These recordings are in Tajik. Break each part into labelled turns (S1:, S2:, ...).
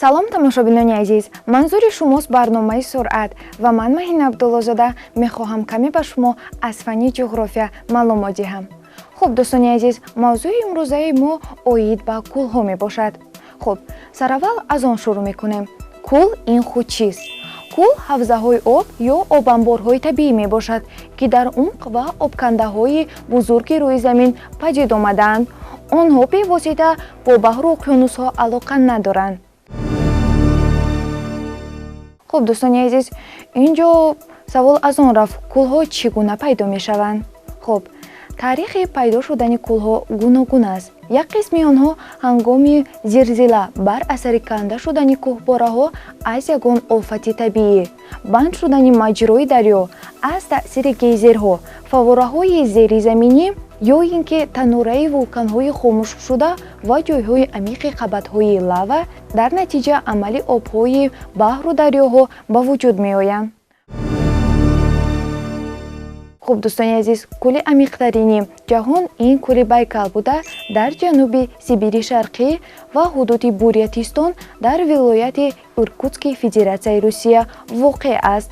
S1: салом тамошобинони азиз, манзури шумост барномаи суръат ва ман Маҳина Абдуллозода мехоҳам каме ба шумо аз фанни ҷуғрофия маълумот диҳам. Хуб дӯстони азиз, мавзӯи имрӯзаи мо оид ба кӯлҳо мебошад. Хуб, сараввал аз он шурӯъ мекунем. Кӯл ин худ чист? Кӯл ҳавзаҳои об ё обанборҳои табиӣ мебошад, ки дар умқ ва обкандаҳои бузурги рӯи замин падид омадаанд. онҳо бевосита бо баҳру уқёнусҳо алоқа надоранд. хуб дӯстони азиз, инҷо савол аз он рафт, кӯлҳо чӣ гуна пайдо мешаванд? Хуб, таърихи пайдо шудани кӯлҳо гуногун аст. як қисми онҳо ҳангоми зилзила бар асари канда шудани кӯҳбораҳо аз ягон офати табиӣ, банд шудани маҷрои дарё, аз таъсири гейзерҳо, фаввораҳои зеризаминӣ ё ин ки танораи вулканҳои хомӯшшуда ва ҷойҳои амиқи қабатҳои лава дар натиҷа амали обҳои баҳру дарёҳо ба вуҷуд меоянд. хуб дӯстони азиз, кӯли амиқтарини ҷаҳон ин кӯли Байкал буда, дар ҷануби Сибири Шарқӣ ва ҳудуди Бурятистон дар вилояти Иркутски Федератсияи Русия воқеъ аст.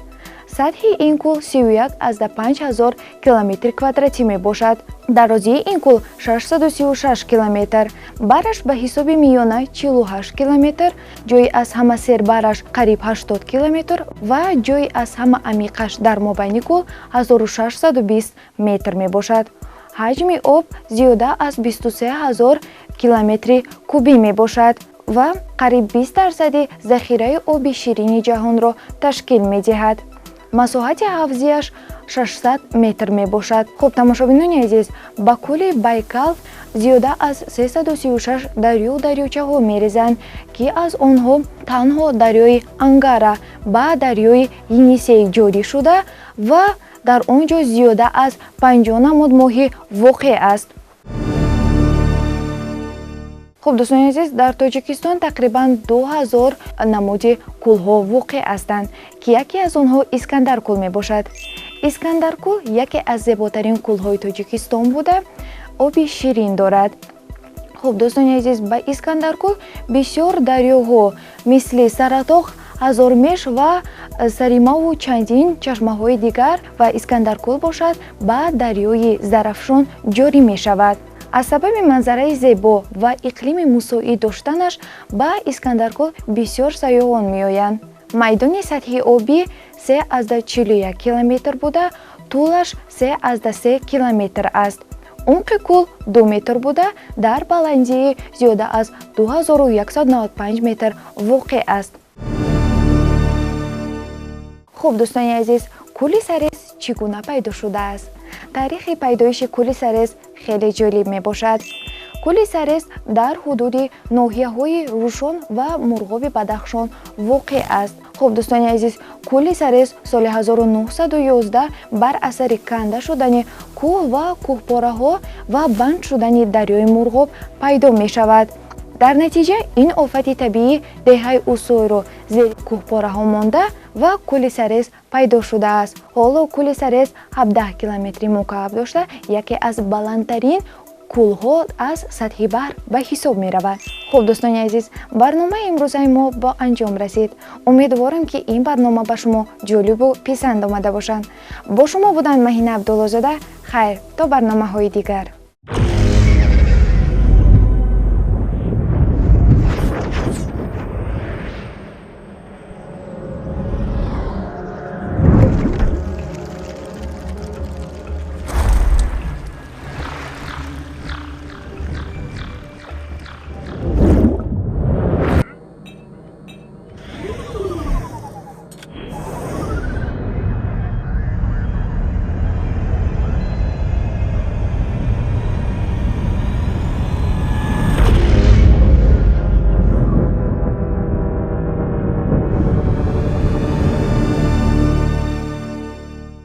S1: сатҳи ин кӯл 31,5 километри квадратӣ мебошад. дарозии ин кӯл 636 километр, бараш ба ҳисоби миёна 48 километр, ҷойи аз ҳама сербараш қариб 80 километр ва ҷойи аз ҳама амиқаш дар мобайни кӯл 1620 метр мебошад. ҳаҷми об зиёда аз 23,000 километри кубӣ мебошад ва қариб 20% захираи оби ширини ҷаҳонро ташкил медиҳад. масоҳати ҳавзияш 600 метр мебошад. хуб тамошобинони азиз, ба кӯли Байкал зиёда аз 336 дарё дарёчаҳо мерезанд, ки аз онҳо танҳо дарёи Ангара ба дарёи Енисей ҷорӣ шуда ва дар он ҷо зиёда аз 50 намуд моҳӣ воқеъ аст. хуб дӯстони азиз, дар Тоҷикистон тақрибан 2000 намуди кӯлҳо воқеъ ҳастанд, ки яке аз онҳо Искандаркӯл мебошад. Искандаркӯл яке аз зеботарин кӯлҳои Тоҷикистон буда, оби ширин дорад. хуб дӯстони азиз, ба Искандаркӯл бисёр дарёҳо мисли Саратоғ, Ҳазормеш ва Саримаву чандин чашмаҳои дигар ва Искандаркӯл бошад ба дарёи Зарафшон ҷорӣ мешавад. аз сабаби манзараи зебо ва иқлими мусоид доштанаш ба Искандаркӯл бисёр сайёҳон меоянд. майдони сатҳи оби 3,41 километр буда, тӯлаш 3,3 километр аст. умқи кӯл 2 метр буда, дар баландии зиёда аз 2195 метр воқеъ аст. хуб дӯстони азиз, кӯли Сарес чӣ гуна пайдо шудааст? таърихи пайдоиши кӯли Сарес хеле ҷолиб мебошад. кӯли Сарес дар ҳудуди ноҳияҳои Рӯшон ва Мурғоби Бадахшон воқеъ аст. хуб дӯстони азиз, кӯли Сарес соли 1911 бар асари канда шудани кӯҳ ва кӯҳбораҳо ва банд шудани дарёи Мурғоб пайдо мешавад. дар натиҷа ин офати табиӣ деҳаи Усойро зери кӯҳбораҳо монда ва кӯли Сарес пайдо шудааст. ҳоло кӯли Сарес 17 километри мукааб дошта, яке аз баландтарин кӯлҳо аз сатҳи баҳр ба ҳисоб меравад. хуб дӯстони азиз, барномаи имрӯзаи мо ба анҷом расид. умедворам ки ин барнома ба шумо ҷолибу писанд омада бошад. бо шумо буданд Маҳина Абдуллозода. хайр, то барномаҳои дигар.